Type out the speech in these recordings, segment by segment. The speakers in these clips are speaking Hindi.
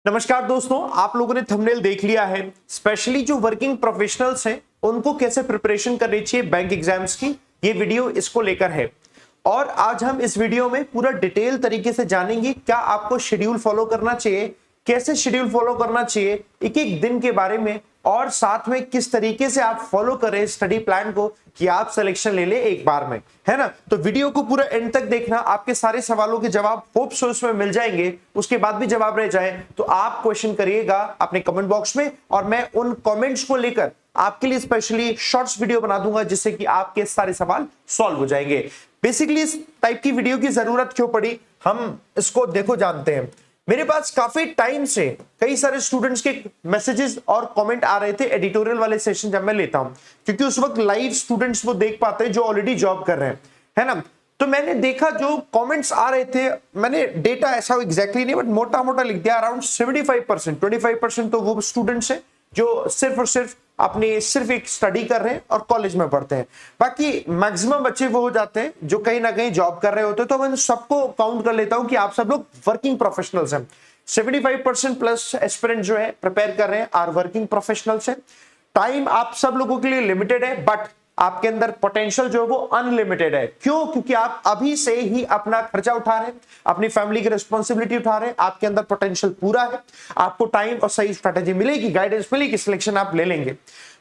नमस्कार दोस्तों, आप लोगों ने थंबनेल देख लिया है। स्पेशली जो वर्किंग प्रोफेशनल्स हैं उनको कैसे प्रिपरेशन करनी चाहिए बैंक एग्जाम्स की, ये वीडियो इसको लेकर है। और आज हम इस वीडियो में पूरा डिटेल तरीके से जानेंगे क्या आपको शेड्यूल फॉलो करना चाहिए, कैसे शेड्यूल फॉलो करना चाहिए एक एक दिन के बारे में, और साथ में किस तरीके से आप फॉलो करें स्टडी प्लान को कि आप सिलेक्शन ले ले एक बार में, है ना। तो वीडियो को पूरा एंड तक देखना, आपके सारे सवालों के जवाब होप सो इसमें मिल जाएंगे। उसके बाद भी जवाब रह जाए तो आप क्वेश्चन करिएगा अपने कमेंट बॉक्स में, और मैं उन कमेंट्स को लेकर आपके लिए स्पेशली शॉर्ट्स वीडियो बना दूंगा जिससे कि आपके सारे सवाल सॉल्व हो जाएंगे। बेसिकली इस टाइप की वीडियो की जरूरत क्यों पड़ी, हम इसको देखो जानते हैं। मेरे पास काफी टाइम से कई सारे स्टूडेंट्स के मैसेजेस और कमेंट आ रहे थे एडिटोरियल वाले सेशन जब मैं लेता हूं, क्योंकि उस वक्त लाइव स्टूडेंट्स वो देख पाते हैं जो ऑलरेडी जॉब कर रहे हैं, है ना। तो मैंने देखा जो कमेंट्स आ रहे थे, मैंने डेटा ऐसा एग्जैक्टली नहीं बट मोटा मोटा लिख दिया, अराउंड 75%, 25% तो वो स्टूडेंट्स हैं जो सिर्फ और सिर्फ अपनी सिर्फ एक स्टडी कर रहे हैं और कॉलेज में पढ़ते हैं। बाकी मैक्सिमम बच्चे वो हो जाते हैं जो कहीं ना कहीं जॉब कर रहे होते हैं। तो मैं सबको काउंट कर लेता हूं कि आप सब लोग वर्किंग प्रोफेशनल्स हैं। 75% प्लस एस्पिरेंट जो है प्रिपेयर कर रहे हैं आर वर्किंग प्रोफेशनल्स हैं। टाइम आप सब लोगों के लिए लिमिटेड है, बट आपके अंदर पोटेंशियल जो है वो अनलिमिटेड है। क्यों? क्योंकि आप अभी से ही अपना खर्चा उठा रहे हैं, अपनी फैमिली की रिस्पॉन्सिबिलिटी उठा रहे हैं, आपके अंदर पोटेंशियल पूरा है। आपको टाइम और सही स्ट्रेटेजी मिलेगी, गाइडेंस मिलेगी, सिलेक्शन आप ले लेंगे।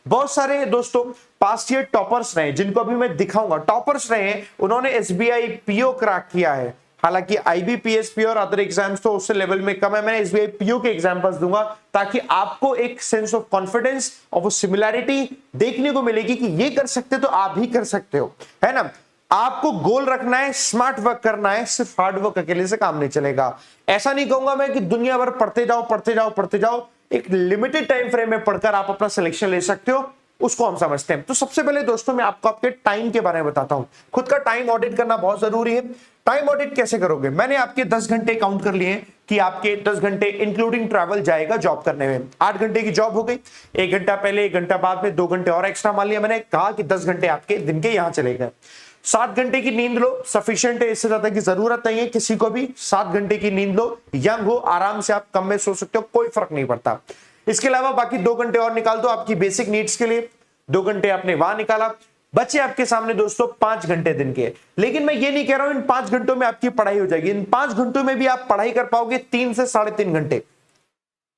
बहुत सारे दोस्तों पास्ट ईयर टॉपर्स रहे, जिनको अभी मैं दिखाऊंगा, टॉपर्स रहे हैं, उन्होंने एसबीआई पीओ क्रैक किया है। हालांकि आईबीपीएस पीओ और अदर एग्जाम्स तो उससे लेवल में कम है। मैं एसबीआई पीओ के एग्जांपल्स दूंगा ताकि आपको एक सेंस ऑफ कॉन्फिडेंस और वो सिमिलैरिटी देखने को मिलेगी कि ये कर सकते तो आप भी कर सकते हो, है ना। आपको गोल रखना है, स्मार्ट वर्क करना है, सिर्फ हार्ड वर्क अकेले से काम नहीं चलेगा। ऐसा नहीं कहूंगा मैं कि दुनिया भर पढ़ते जाओ पढ़ते जाओ पढ़ते जाओ। एक लिमिटेड टाइम फ्रेम में पढ़कर आप अपना सिलेक्शन ले सकते हो, उसको हम समझते हैं। तो सबसे पहले दोस्तों मैं आपको आपके टाइम के बारे में बताता हूं। खुद का टाइम ऑडिट करना बहुत जरूरी है। टाइम ऑडिट कैसे करोगे? मैंने आपके 10 घंटे काउंट कर लिए हैं कि आपके 10 घंटे इंक्लूडिंग ट्रैवल जाएगा जॉब करने में। 8 घंटे की जॉब हो गई, 1 घंटा पहले 1 घंटा बाद में 2 घंटे और एक्स्ट्रा मान लिया। मैंने कहा कि 10 घंटे आपके दिन के यहां चले गए। 7 घंटे की नींद लो, सफिशिएंट है, इससे ज्यादा की जरूरत नहीं है किसी को भी। 7 घंटे की नींद लो, यंग हो, आराम से आप कम में सो सकते हो, कोई फर्क नहीं पड़ता। इसके अलावा बाकी 2 घंटे और निकाल दो आपकी बेसिक नीड्स के लिए। 2 घंटे आपने वहां निकाला, बचे आपके सामने दोस्तों 5 घंटे दिन के। लेकिन मैं ये नहीं कह रहा हूं इन 5 घंटों में आपकी पढ़ाई हो जाएगी। इन 5 घंटों में भी आप पढ़ाई कर पाओगे 3 से 3.5 घंटे।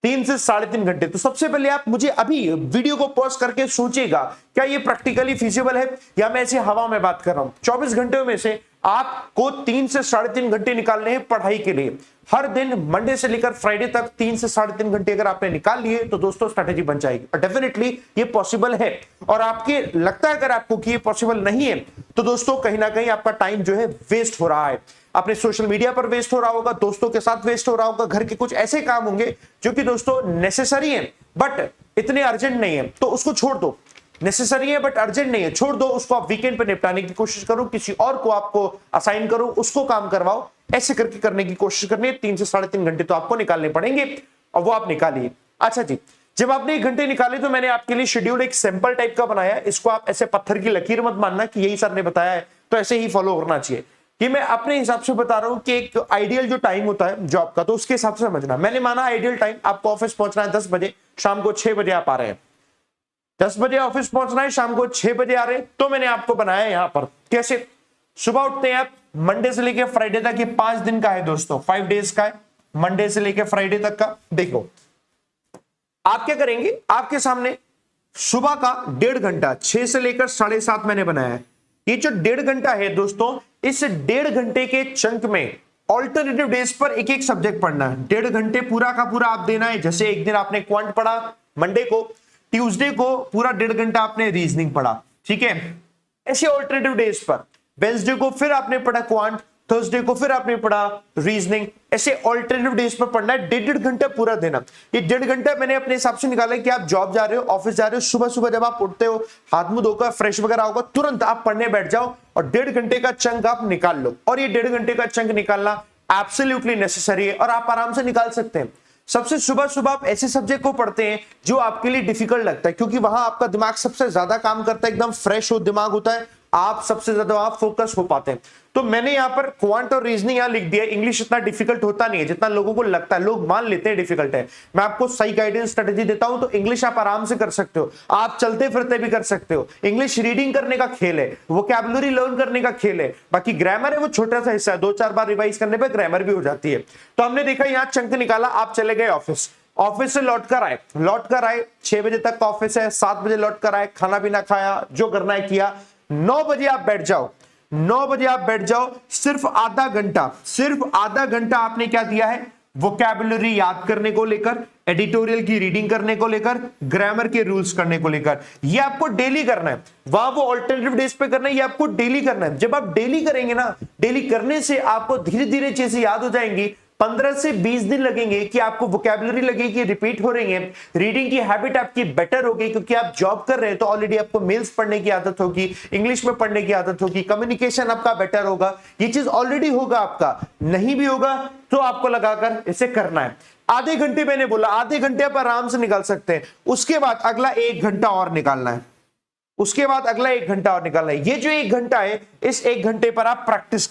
3 से 3.5 घंटे। तो सबसे पहले आप मुझे अभी वीडियो को पॉज करके सोचिएगा, क्या ये प्रैक्टिकली फिजिबल है या मैं ऐसे हवा में बात कर रहा हूं। 24 घंटों में से आपको 3 से 3.5 घंटे निकालने हैं पढ़ाई के लिए। हर दिन मंडे से लेकर फ्राइडे तक 3 से 3.5 घंटे अगर आपने निकाल लिए तो दोस्तों स्ट्रेटेजी बन जाएगी। और डेफिनेटली ये पॉसिबल है। और आपके लगता है अगर आपको कि ये पॉसिबल नहीं है तो दोस्तों कहीं ना कहीं आपका टाइम जो है वेस्ट हो रहा है। अपने सोशल मीडिया पर वेस्ट हो रहा होगा, दोस्तों के साथ वेस्ट हो रहा होगा, घर के कुछ ऐसे काम होंगे जो कि दोस्तों नेसेसरी है बट इतने अर्जेंट नहीं है, तो उसको छोड़ दो। नेसेसरी है बट अर्जेंट नहीं है, छोड़ दो उसको। आप वीकेंड पे निपटाने की कोशिश करो, किसी और को आपको असाइन करो, उसको काम करवाओ। ऐसे करके करने की कोशिश करनी है। 3 से 3.5 घंटे तो आपको निकालने पड़ेंगे और वो आप निकालिए। अच्छा जी, जब आपने 1 घंटे निकाले तो मैंने आपके लिए शेड्यूल एक सिंपल टाइप का बनाया है। इसको आप ऐसे पत्थर की लकीर मत मानना कि यही सर ने बताया है तो ऐसे ही फॉलो करना चाहिए। ये मैं अपने हिसाब से बता रहा हूं कि एक आइडियल जो टाइम होता है जॉब का, तो उसके हिसाब से समझना। मैंने माना आइडियल टाइम आपको ऑफिस पहुंचना है 10 बजे, शाम को 6 बजे आप आ रहे हैं। 10 बजे ऑफिस पहुंचना है, शाम को 6 बजे आ रहे हैं, तो मैंने आपको बनाया है यहां पर। कैसे? सुबह उठते हैं आप, मंडे से लेकर फ्राइडे तक, ये 5 दिन का है दोस्तों, 5 डेज का है, मंडे से लेकर फ्राइडे तक का। देखो आप क्या करेंगे, आपके सामने सुबह का 1.5 घंटा 6 से लेकर 7:30 मैंने बनाया है। ये जो 1.5 घंटा है दोस्तों, इस 1.5 घंटे के चंक में ऑल्टरनेटिव डेज पर एक एक सब्जेक्ट पढ़ना है। 1.5 घंटे पूरा का पूरा आप देना है। जैसे एक दिन आपने क्वांट पढ़ा मंडे को, ट्यूसडे को पूरा 1.5 घंटा आपने रीजनिंग पढ़ा, ठीक है। ऐसे ऑल्टरनेटिव डेज पर वेंसडे को फिर आपने पढ़ा क्वांट, थर्सडे को फिर आपने पढ़ा रीजनिंग। ऐसे ऑल्टरनेटिव डेज पर पढ़ना है, 1.5 घंटा पूरा देना। ये 1.5 घंटा मैंने अपने हिसाब से निकाला कि आप जॉब जा रहे हो, ऑफिस जा रहे हो, सुबह सुबह जब आप उठते हो, हाथ मुंह धोकर फ्रेश वगैरह होगा, तुरंत आप पढ़ने बैठ जाओ और 1.5 घंटे का चंक आप निकाल लो। और ये 1.5 घंटे का चंक निकालना एब्सोल्युटली नेसेसरी है और आप आराम से निकाल सकते हैं। सबसे सुबह सुबह आप ऐसे सब्जेक्ट को पढ़ते हैं जो आपके लिए डिफिकल्ट लगता है, क्योंकि वहां आपका दिमाग सबसे ज्यादा काम करता है, एकदम फ्रेश हो दिमाग होता है, आप सबसे ज्यादा आप फोकस हो पाते हैं। तो मैंने यहाँ पर क्वांट और रीजनिंग यहाँ लिख दिया। इंग्लिश इतना डिफिकल्ट होता नहीं है जितना लोगों को लगता है, लोग मान लेते हैं डिफिकल्ट है। मैं आपको सही गाइडेंस स्ट्रेटेजी देता हूं तो इंग्लिश आप आराम से कर सकते हो, आप चलते फिरते भी कर सकते हो। इंग्लिश रीडिंग करने का खेल है, वोकैबुलरी लर्न करने का खेल है, बाकी ग्रामर है वो छोटा सा हिस्सा है, 2-4 बार रिवाइज करने पर ग्रामर भी हो जाती है। तो हमने देखा यहाँ चंक निकाला, आप चले गए ऑफिस, ऑफिस से लौट कर आए 6 बजे तक का ऑफिस है, 7 बजे लौट कर आए, खाना पीना खाया, जो करना है किया, 9 बजे आप बैठ जाओ, 9 बजे आप बैठ जाओ। सिर्फ आधा घंटा आपने क्या दिया है, वोकैबुलरी याद करने को लेकर, एडिटोरियल की रीडिंग करने को लेकर, ग्रामर के रूल्स करने को लेकर। ये आपको डेली करना है, वहां वो ऑल्टरनेटिव डेज पे करना है, ये आपको डेली करना है। जब आप डेली करेंगे ना, डेली करने से आपको धीरे धीरे चीजें याद हो जाएंगी। 15 से 20 दिन लगेंगे कि आपको वोकैबुलरी लगेगी रिपीट हो रही है, रीडिंग की हैबिट आपकी बेटर होगी, क्योंकि आप जॉब कर रहे हैं तो ऑलरेडी आपको मेल्स पढ़ने की आदत होगी, इंग्लिश में पढ़ने की आदत होगी, कम्युनिकेशन आपका बेटर होगा। ये चीज ऑलरेडी होगा, आपका नहीं भी होगा तो आपको लगाकर इसे करना है। आधे घंटे मैंने बोला, आधे घंटे आप आराम से निकाल सकते हैं। उसके बाद अगला 1 घंटा और निकालना है, उसके बाद अगला 1 घंटा और निकालना है। ये जो 1 घंटा है, इस 1 घंटे पर आप प्रैक्टिस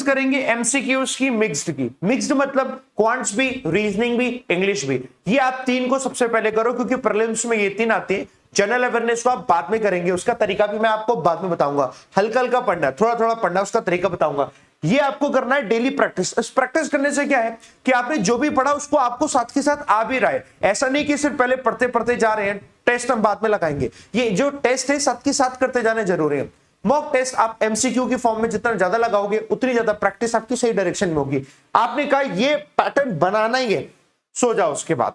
करेंगे एमसीक्यूज की, मिक्स्ड मतलब क्वांट्स भी, रीजनिंग भी, इंग्लिश भी। ये आप 3 को सबसे पहले करो, क्योंकि प्रीलिम्स में ये 3 आते हैं। जनरल अवेयरनेस को आप बाद में करेंगे, उसका तरीका भी मैं आपको बाद में बताऊंगा। हल्का हल्का पढ़ना, थोड़ा थोड़ा पढ़ना, उसका तरीका बताऊंगा। ये आपको करना है डेली प्रैक्टिस। इस प्रैक्टिस करने से क्या है कि आपने जो भी पढ़ा उसको आपको साथ के साथ आ भी रहा है। ऐसा नहीं कि सिर्फ पहले पढ़ते पढ़ते जा रहे हैं, टेस्ट हम बाद में लगाएंगे। ये जो टेस्ट है साथ के साथ करते जाने जरूरी है। मॉक टेस्ट आप एमसीक्यू की फॉर्म में जितना ज्यादा लगाओगे उतनी ज्यादा प्रैक्टिस आपकी सही डायरेक्शन में होगी। आपने कहा ये पैटर्न बनाना ही है, सो जाओ उसके बाद,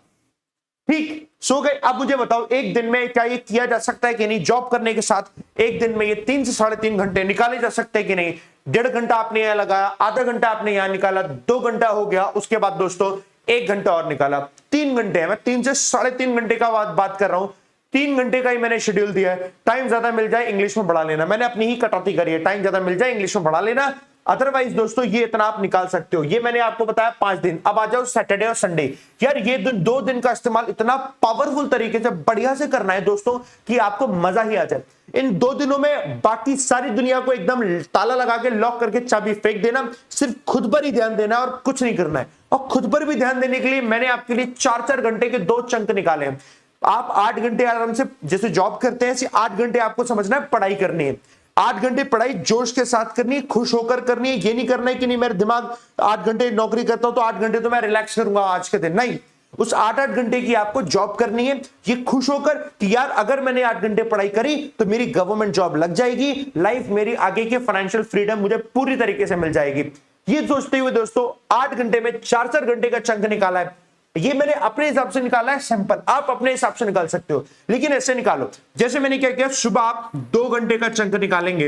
ठीक सो गए। अब मुझे बताओ, एक दिन में क्या ये किया जा सकता है कि नहीं? जॉब करने के साथ एक दिन में ये 3 से 3.5 घंटे निकाले जा सकते हैं कि नहीं? 1.5 घंटा आपने यहां लगाया, आधा घंटा आपने यहां निकाला, 2 घंटा हो गया। उसके बाद दोस्तों 1 घंटा और निकाला, 3 घंटे है। मैं 3 से 3.5 घंटे का बात कर रहा हूं। 3 घंटे का ही मैंने शेड्यूल दिया है। टाइम ज्यादा मिल जाए इंग्लिश में बढ़ा लेना, मैंने अपनी ही कटौती करी है। टाइम ज्यादा मिल जाए इंग्लिश में बढ़ा लेना, अदरवाइज दोस्तों ये इतना आप निकाल सकते हो। ये मैंने आपको बताया 5 दिन। अब आ जाओ सैटरडे और संडे। यार ये 2 दिन का इस्तेमाल इतना पावरफुल तरीके से बढ़िया से करना है दोस्तों कि आपको मजा ही आ जाए। इन 2 दिनों में बाकी सारी दुनिया को एकदम ताला लगा के लॉक करके चाबी फेंक देना, सिर्फ खुद पर ही ध्यान देना और कुछ नहीं करना है। और खुद पर भी ध्यान देने के लिए मैंने आपके लिए 4-4 घंटे के 2 चंक निकाले हैं। आप 8 घंटे आराम से जैसे जॉब करते हैं ऐसे 8 घंटे आपको समझना है पढ़ाई करनी है। 8 घंटे पढ़ाई जोश के साथ करनी है, खुश होकर करनी है। ये नहीं करना है कि नहीं मेरा दिमाग 8 घंटे नौकरी करता हूं तो 8 घंटे तो मैं रिलैक्स करूंगा आज के दिन, नहीं। उस 8-8 घंटे की आपको जॉब करनी है, ये खुश होकर कि यार अगर मैंने 8 घंटे पढ़ाई करी तो मेरी गवर्नमेंट जॉब लग जाएगी, लाइफ मेरी आगे की फाइनेंशियल फ्रीडम मुझे पूरी तरीके से मिल जाएगी। ये सोचते हुए दोस्तों 8 घंटे में 4-4 घंटे का चंक निकाला है। ये मैंने अपने हिसाब से निकाला है सैंपल, आप अपने हिसाब से निकाल सकते हो, लेकिन ऐसे निकालो जैसे मैंने क्या किया। सुबह आप 2 घंटे का चंक निकालेंगे।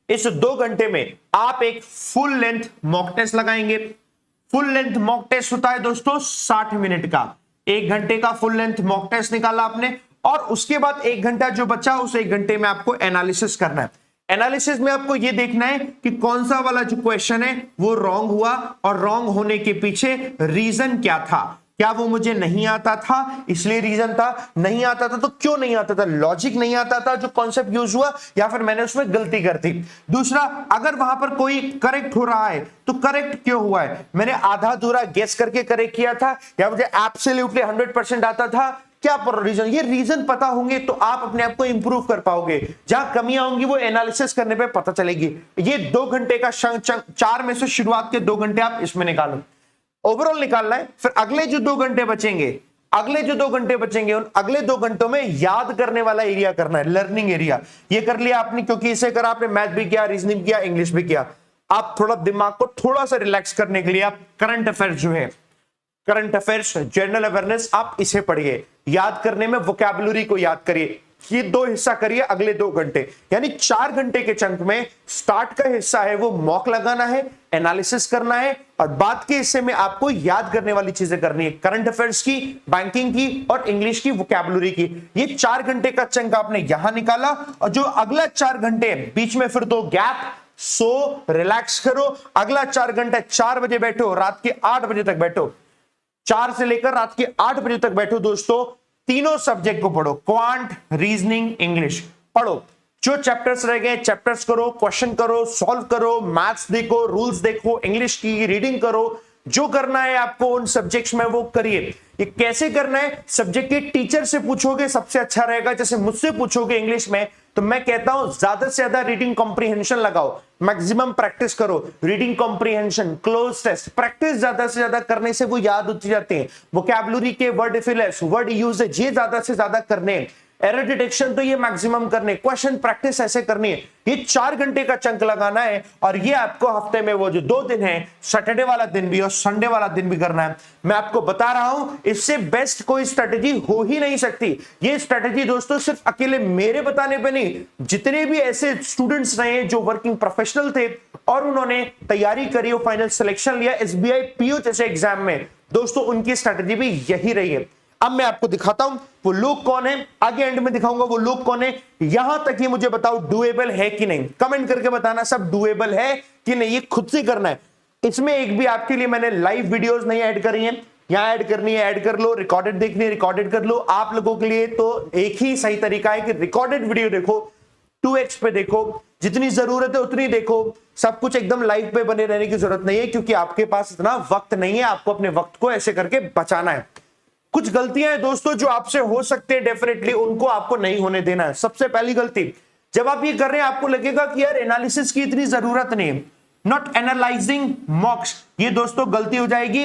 इस 2 घंटे में आप एक फुल लेंथ मॉक टेस्ट लगाएंगे। फुल लेंथ मॉक टेस्ट होता है दोस्तों 60 मिनट का। 1 घंटे का फुल लेंथ मॉक टेस्ट निकाला आपने, और उसके बाद 1 घंटा जो बचा उस 1 घंटे में आपको एनालिसिस करना है। एनालिसिस में आपको यह देखना है कि कौन सा वाला जो क्वेश्चन है वो रॉन्ग हुआ, और रॉन्ग होने के पीछे रीजन क्या था। क्या वो मुझे नहीं आता था इसलिए रीजन था, नहीं आता था तो क्यों नहीं आता था, लॉजिक नहीं आता था जो कॉन्सेप्ट यूज हुआ, या फिर मैंने उसमें गलती कर दी। दूसरा, अगर वहां पर कोई करेक्ट हो रहा है तो करेक्ट क्यों हुआ है, मैंने आधा अधूरा गेस करके करेक्ट किया था या मुझे एब्सोल्युटली 100% आता था, क्या रीजन। ये रीजन पता होंगे तो आप अपने आप को इंप्रूव कर पाओगे। जहां कमियां होंगी वो एनालिसिस करने पे पता चलेगी। ये 2 घंटे का 4 में से शुरुआत के 2 घंटे आप इसमें निकालो, ओवरऑल निकालना है। फिर अगले जो 2 घंटे बचेंगे, उन अगले 2 घंटों में याद करने वाला एरिया करना है, लर्निंग एरिया। ये कर लिया आपने, क्योंकि इसे करा आपने, मैथ भी किया, रीजनिंग किया, इंग्लिश भी किया। आप थोड़ा दिमाग को थोड़ा सा रिलैक्स करने के लिए आप करंट अफेयर्स जो है, करंट अफेयर्स, जनरल अवेयरनेस, आप इसे पढ़िए। याद करने में वोकैबुलरी को याद करिए। ये 2 हिस्सा करिए अगले 2 घंटे, यानी 4 घंटे के चंक में स्टार्ट का हिस्सा है वो मॉक लगाना है, एनालिसिस करना है, और बाद के हिस्से में आपको याद करने वाली चीजें करनी है, करंट अफेयर्स की, बैंकिंग की और इंग्लिश की वोकैबुलरी की। ये 4 घंटे का चंक आपने यहां निकाला, और जो अगला 4 घंटे बीच में फिर 2 गैप, सो रिलैक्स करो। अगला 4 घंटे 4 बजे बैठो, रात के 8 बजे तक बैठो, 4 से लेकर रात के 8 बजे तक बैठो दोस्तों। तीनों सब्जेक्ट को पढ़ो, क्वांट, रीजनिंग, इंग्लिश पढ़ो। जो चैप्टर्स रह गए चैप्टर्स करो, क्वेश्चन करो, सॉल्व करो, मैथ्स देखो, रूल्स देखो, इंग्लिश की रीडिंग करो, जो करना है आपको उन सब्जेक्ट्स में वो करिए। ये कैसे करना है, सब्जेक्ट के टीचर से पूछोगे सबसे अच्छा रहेगा। जैसे मुझसे पूछोगे इंग्लिश में तो मैं कहता हूं ज्यादा से ज्यादा रीडिंग कॉम्प्रिहेंशन लगाओ, मैक्सिमम प्रैक्टिस करो, reading comprehension, cloze test, practice ज्यादा से ज्यादा करने से वो याद होती जाती है। वोकैबुलरी के वर्ड फिलर्स, वर्ड यूजेज, ये ज्यादा से ज्यादा करने हैं। एरर डिटेक्शन तो ये मैक्सिमम करने, क्वेश्चन प्रैक्टिस ऐसे करनी है। ये 4 घंटे का चंक लगाना है और ये आपको हफ्ते में वो जो 2 दिन है, सैटरडे वाला दिन भी और संडे वाला दिन भी करना है। मैं आपको बता रहा हूं इससे बेस्ट कोई स्ट्रेटेजी हो ही नहीं सकती। ये स्ट्रेटेजी दोस्तों सिर्फ अकेले मेरे बताने पे नहीं, जितने भी ऐसे स्टूडेंट्स रहे जो वर्किंग प्रोफेशनल थे और उन्होंने तैयारी करी और फाइनल सिलेक्शन लिया एसबीआई पीओ जैसे एग्जाम में, दोस्तों उनकी स्ट्रेटेजी भी यही रही है। अब मैं आपको दिखाता हूं वो लोग कौन है, आगे एंड में दिखाऊंगा वो लोग कौन है। यहां तक ही मुझे बताओ डुएबल है कि नहीं, कमेंट करके बताना सब डुएबल है कि नहीं, ये खुद से करना है। इसमें एक भी आपके लिए मैंने लाइव वीडियोस नहीं ऐड करी हैं, यहां ऐड करनी है ऐड कर लो, रिकॉर्डेड देखनी है रिकॉर्डेड कर लो। आप लोगों के लिए तो एक ही सही तरीका है कि रिकॉर्डेड वीडियो देखो, 2x पे देखो, जितनी जरूरत है उतनी देखो, सब कुछ एकदम लाइव पे बने रहने की जरूरत नहीं है क्योंकि आपके पास इतना वक्त नहीं है। आपको अपने वक्त को ऐसे करके बचाना है। कुछ गलतियां हैं दोस्तों जो आपसे हो सकते हैं, डेफिनेटली उनको आपको नहीं होने देना है। सबसे पहली गलती, जब आप ये कर रहे हैं आपको लगेगा कि यार एनालिसिस की इतनी जरूरत नहीं है, नॉट एनालाइजिंग मॉक्स, ये दोस्तों गलती हो जाएगी।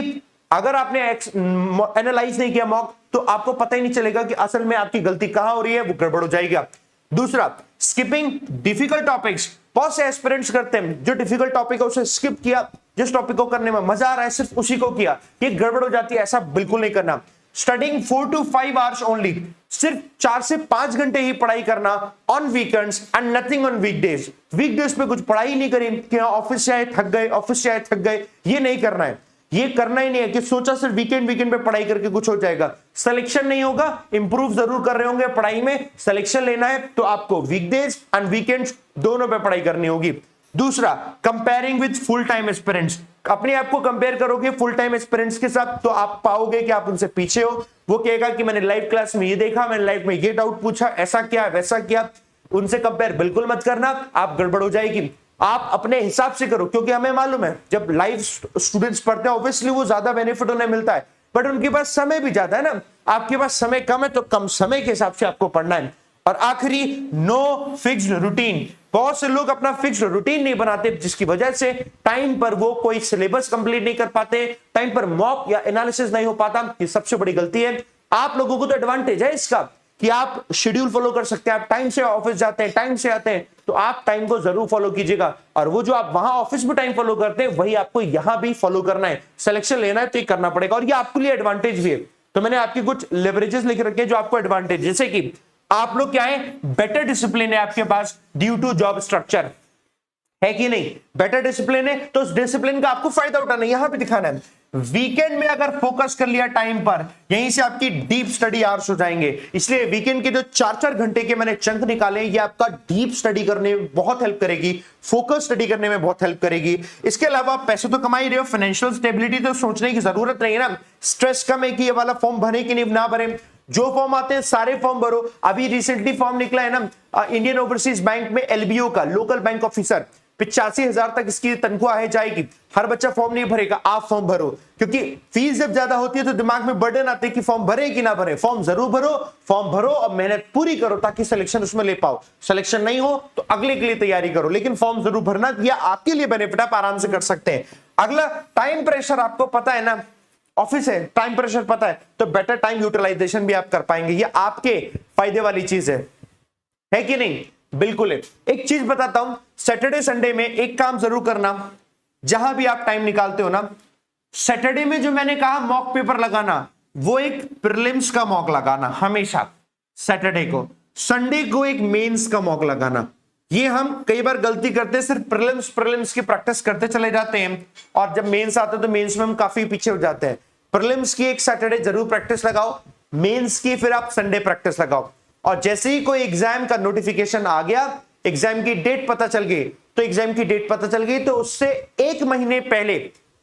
अगर आपने एनालाइज नहीं किया मॉक तो आपको पता ही नहीं चलेगा कि असल में आपकी गलती कहां हो रही है, वो गड़बड़ हो जाएगा। दूसरा, स्किपिंग डिफिकल्ट टॉपिक्स, बहुत से एस्पिरेंट्स करते हैं जो डिफिकल्ट टॉपिक है उसे स्किप किया, जिस टॉपिक को करने में मजा आ रहा है सिर्फ उसी को किया, ये गड़बड़ हो जाती है। ऐसा बिल्कुल नहीं करना। स्टडिंग 4 to 5 आवर्स ओनली, सिर्फ 4 से 5 घंटे ही पढ़ाई करना on weekends and nothing on weekdays. Weekdays पे कुछ पढ़ाई नहीं करी कि ऑफिस से आए थक गए, ऑफिस से आए थक गए, ये नहीं करना है। ये करना ही नहीं है कि सोचा सिर्फ वीकेंड पे पढ़ाई करके कुछ हो जाएगा, सिलेक्शन नहीं होगा। इंप्रूव जरूर कर रहे होंगे पढ़ाई में, सिलेक्शन लेना है तो आपको वीकडेज एंड वीकेंड्स दोनों पे पढ़ाई करनी होगी। दूसरा, comparing with full time aspirants, अपने आप को कंपेयर करोगे फुल टाइम एस्पिरेंट्स के साथ तो आप पाओगे कि आप उनसे पीछे हो। वो कहेगा कि मैंने लाइव क्लास में ये देखा, मैंने लाइव में ये डाउट पूछा, ऐसा किया वैसा किया। उनसे कंपेयर बिल्कुल मत करना, आप गड़बड़ हो जाएगी। आप अपने हिसाब से करो क्योंकि हमें मालूम है जब लाइव स्टूडेंट्स पढ़ते हैं ऑब्वियसली वो ज्यादा बेनिफिट उन्हें मिलता है, बट उनके पास समय भी ज्यादा है ना, आपके पास समय कम है तो कम समय के हिसाब से आपको पढ़ना है। और आखिरी, नो फिक्स्ड रूटीन, बहुत से लोग अपना फिक्स्ड रूटीन नहीं बनाते जिसकी वजह से टाइम पर वो कोई सिलेबस कंप्लीट नहीं कर पाते, टाइम पर मॉक या एनालिसिस नहीं हो पाता। ये सबसे बड़ी गलती है। आप लोगों को तो एडवांटेज है इसका कि आप शेड्यूल फॉलो कर सकते हैं, आप टाइम से ऑफिस जाते हैं, टाइम से आते हैं, तो आप टाइम को जरूर फॉलो कीजिएगा। और वो जो आप वहां ऑफिस में टाइम फॉलो करते हैं वही आपको यहां भी फॉलो करना है। सिलेक्शन लेना है तो ये करना पड़ेगा और ये आपके लिए एडवांटेज भी है। तो मैंने आपकी कुछ लेवरेजेस लिख रखे हैं जो आपको एडवांटेज, जैसे कि आप लोग क्या है, बेटर डिसिप्लिन है आपके पास ड्यू टू जॉब स्ट्रक्चर, है कि नहीं, बेटर डिसिप्लिन है तो उस डिसिप्लिन का आपको फायदा उठाना है, यहां पे दिखाना है। वीकेंड में अगर फोकस कर लिया टाइम पर, यहीं से आपकी डीप स्टडी आवर्स हो जाएंगे। इसलिए वीकेंड के जो 4-4 घंटे के मैंने चंक निकाले, ये आपका डीप स्टडी करने में बहुत हेल्प करेगी, फोकस स्टडी करने में बहुत हेल्प करेगी। इसके अलावा पैसे तो कमा ही रहे हो, फाइनेंशियल स्टेबिलिटी तो सोचने की जरूरत नहीं है ना, स्ट्रेस कम है कि ये वाला फॉर्म भरे कि नहीं ना भरे, जो फॉर्म आते हैं सारे फॉर्म भरो। अभी रिसेंटली फॉर्म निकला है ना इंडियन ओवरसीज बैंक में एलबीओ का, लोकल बैंक ऑफिसर, 85,000 तक इसकी तनख्वाह है जाएगी। हर बच्चा फॉर्म नहीं भरेगा, आप फॉर्म भरो, क्योंकि फीस जब ज्यादा होती है तो दिमाग में बर्डन आते हैं कि फॉर्म भरे कि ना भरे। फॉर्म जरूर भरो, फॉर्म भरो और मेहनत पूरी करो ताकि सिलेक्शन उसमें ले पाओ। सिलेक्शन नहीं हो तो अगले के लिए तैयारी करो, लेकिन फॉर्म जरूर भरना, यह आपके लिए बेनिफिट, आप आराम से कर सकते हैं। अगला, टाइम प्रेशर, आपको पता है ना ऑफिस है, टाइम प्रेशर पता है, तो बेटर टाइम यूटिलाइजेशन भी आप कर पाएंगे, ये आपके फायदे वाली चीज है कि नहीं, बिल्कुल है। एक चीज बताता हूं, सैटरडे संडे में एक काम जरूर करना, जहां भी आप टाइम निकालते हो ना, सैटरडे में जो मैंने कहा मॉक पेपर लगाना, वो एक प्रीलिम्स का मॉक लगाना हमेशा सैटरडे को, संडे को एक मेंस का मॉक लगाना। ये हम कई बार गलती करते हैं, सिर्फ प्रीलिम्स की प्रैक्टिस करते चले जाते हैं और जब मेंस आते हैं तो मेंस में हम काफी पीछे हो जाते हैं। प्रीलिम्स की एक सैटरडे जरूर प्रैक्टिस लगाओ, मेंस की फिर आप संडे प्रैक्टिस लगाओ, और जैसे ही कोई एग्जाम का नोटिफिकेशन आ गया, एग्जाम की डेट पता चल गई, तो एग्जाम की डेट पता चल गई तो उससे 1 महीने पहले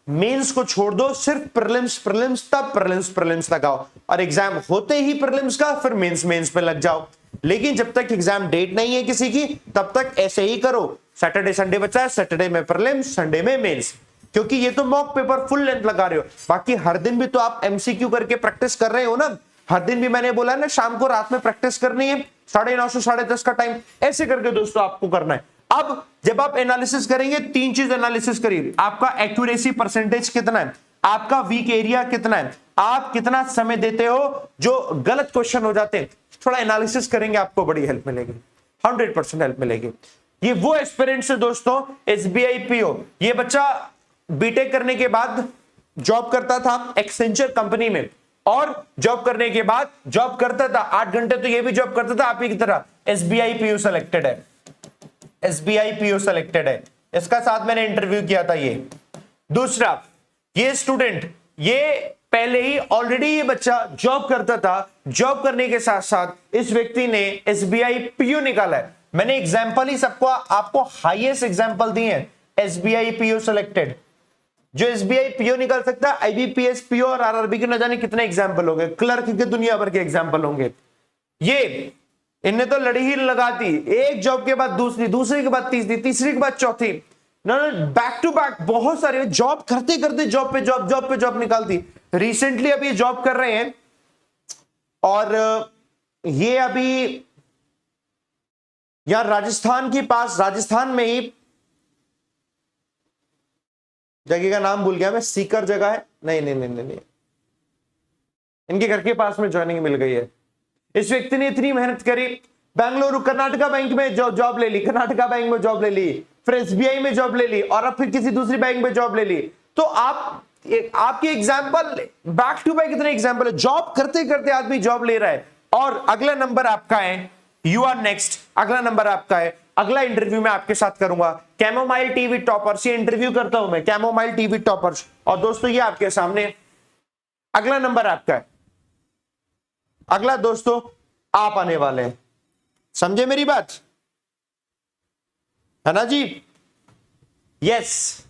मेंस को छोड़ दो, सिर्फ प्रीलिम्स, तब प्रीलिम्स लगाओ, और एग्जाम होते ही प्रीलिम्स का फिर मेंस पे लग जाओ। लेकिन जब तक एग्जाम डेट नहीं है किसी की तब तक ऐसे ही करो। सैटरडे संडे बचा है, सैटरडे में प्रीलिम्स, संडे में मेंस, क्योंकि ये तो मॉक पेपर फुल लेंथ लगा रहे हो। बाकी हर दिन भी तो आप एमसीक्यू करके प्रैक्टिस कर रहे हो ना। हर दिन भी मैंने बोला ना शाम को रात में प्रैक्टिस करनी है, 9:30 से 10:30 का टाइम, ऐसे करके दोस्तों आपको करना है। अब जब आप एनालिसिस करेंगे, तीन चीज एनालिसिस करिए। आपका एक्यूरेसी परसेंटेज कितना है, आपका वीक एरिया कितना है, आप कितना समय देते हो जो गलत क्वेश्चन हो जाते हैं। थोड़ा एनालिसिस करेंगे, आपको बड़ी हेल्प मिलेगी, 100% हेल्प मिलेगी। ये वो एस्पिरेंट्स है दोस्तों, एसबीआई पीओ। ये बच्चा बीटेक करने के बाद जॉब करता था एक्सेंचर कंपनी में, और जॉब करने के बाद जॉब करता था 8 घंटे, तो ये भी जॉब करता था आप ही की तरह। एसबीआई पीओ सेलेक्टेड है, एसबीआई पीओ सेलेक्टेड है। इसका साथ मैंने इंटरव्यू किया था। ये दूसरा, ये स्टूडेंट, ये पहले ही ऑलरेडी ये बच्चा जॉब करता था, जॉब करने के साथ साथ इस व्यक्ति ने एसबीआई पीओ निकाला है। मैंने एग्जांपल ही सबको आपको हाईएस्ट एग्जांपल दिए हैं। एसबीआई पीओ सेलेक्टेड, जो एसबीआई पीओ निकाल सकता है, आईबीपीएस पीओ और आरआरबी के न जाने कितने एग्जांपल होंगे, क्लर्क के दुनिया भर के एग्जांपल होंगे। ये इनने तो लड़ी ही लगाती, एक जॉब के बाद दूसरी, दूसरी के बाद तीसरी, तीसरी के बाद चौथी, बैक टू बैक बहुत सारे जॉब करते करते जॉब पे जॉब, जॉब पे जॉब निकालती। रिसेंटली अभी जॉब कर रहे हैं, और ये अभी यहां राजस्थान के पास, राजस्थान में ही, जगह का नाम भूल गया मैं, सीकर जगह है, नहीं नहीं नहीं नहीं, इनके घर के पास में ज्वाइनिंग मिल गई है। इस व्यक्ति ने इतनी मेहनत करी, बेंगलुरु कर्नाटका बैंक में जॉब ले ली, कर्नाटका बैंक में जॉब ले ली, फिर एसबीआई में जॉब ले ली, और अब फिर किसी दूसरी बैंक में जॉब ले ली। तो आपके एग्जाम्पल बैक टू बैक इतने एग्जाम्पल है, जॉब करते करते आदमी जॉब ले रहा है। और अगला नंबर आपका है, यू आर नेक्स्ट, अगला नंबर आपका है। अगला इंटरव्यू मैं आपके साथ करूंगा कैमोमाइल टीवी टॉपर्स, ये इंटरव्यू करता हूं मैं कैमोमाइल टीवी टॉपर्स, और दोस्तों ये आपके सामने अगला नंबर आपका है। अगला दोस्तों आप आने वाले हैं, समझे मेरी बात, है ना जी? यस।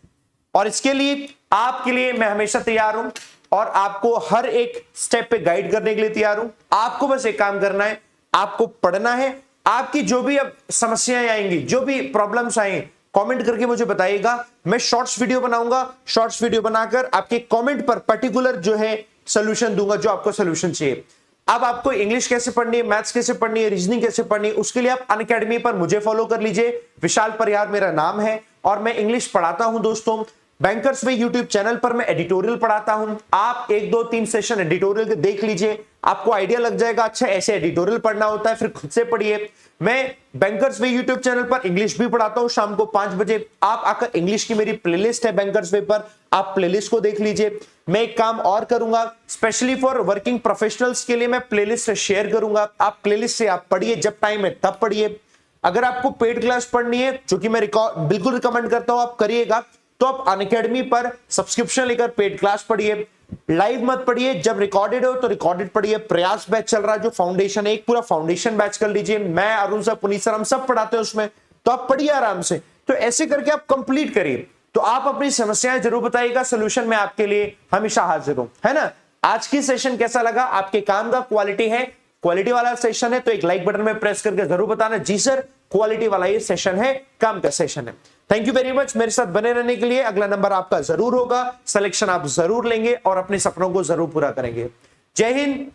और इसके लिए आपके लिए मैं हमेशा तैयार हूं, और आपको हर एक स्टेप पे गाइड करने के लिए तैयार हूं। आपको बस एक काम करना है, आपको पढ़ना है। आपकी जो भी अब समस्याएं आएंगी, जो भी प्रॉब्लम्स आएंगी, कमेंट करके मुझे बताइएगा। मैं शॉर्ट्स वीडियो बनाऊंगा, शॉर्ट्स वीडियो बनाकर आपके कमेंट पर पर्टिकुलर जो है सोल्यूशन दूंगा, जो आपको सोल्यूशन चाहिए। अब आपको इंग्लिश कैसे पढ़नी है, मैथ्स कैसे पढ़नी है, रीजनिंग कैसे पढ़नी है, उसके लिए आप अनअकैडमी पर मुझे फॉलो कर लीजिए। विशाल परिहार मेरा नाम है, और मैं इंग्लिश पढ़ाता हूं दोस्तों। बैंकर्स वे यूट्यूब चैनल पर मैं एडिटोरियल पढ़ाता हूं। आप 1 2 3 सेशन एडिटोरियल के देख लीजिए, आपको आइडिया लग जाएगा, अच्छा ऐसे एडिटोरियल पढ़ना होता है, फिर खुद से पढ़िए। मैं बैंकर्स वे यूट्यूब चैनल पर इंग्लिश भी पढ़ाता हूं शाम को 5 बजे। आप आकर इंग्लिश की मेरी प्लेलिस्ट है बैंकर्स वे पर, आप प्लेलिस्ट को देख लीजिए। मैं एक काम और करूंगा, स्पेशली फॉर वर्किंग प्रोफेशनल्स के लिए मैं प्लेलिस्ट शेयर करूंगा। आप प्लेलिस्ट से आप पढ़िए, जब टाइम है तब पढ़िए। अगर आपको पेड क्लास पढ़नी है, जो कि मैं बिल्कुल रिकमेंड करता हूं आप करिएगा, तो आप अनअकैडमी पर सब्सक्रिप्शन लेकर पेड क्लास पढ़िए। लाइव मत पढ़िए, जब रिकॉर्डेड हो तो रिकॉर्डेड पढ़िए। प्रयास बैच चल रहा है जो फाउंडेशन है, एक पूरा फाउंडेशन बैच कर लीजिए। मैं, अरुण सर, पुनीत सर, हम सब पढ़ाते हैं उसमें, तो आप पढ़िए आराम से। तो ऐसे करके आप कंप्लीट करिए। तो आप अपनी समस्याएं जरूर बताइएगा, सोल्यूशन मैं आपके लिए हमेशा हाजिर हूं, है ना? आज की सेशन कैसा लगा? आपके काम का क्वालिटी है, क्वालिटी वाला सेशन है, तो एक लाइक बटन में प्रेस करके जरूर बताना, जी सर क्वालिटी वाला ये सेशन है, काम का सेशन है। थैंक यू वेरी मच मेरे साथ बने रहने के लिए। अगला नंबर आपका जरूर होगा, सिलेक्शन आप जरूर लेंगे और अपने सपनों को जरूर पूरा करेंगे। जय हिंद,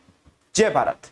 जय भारत।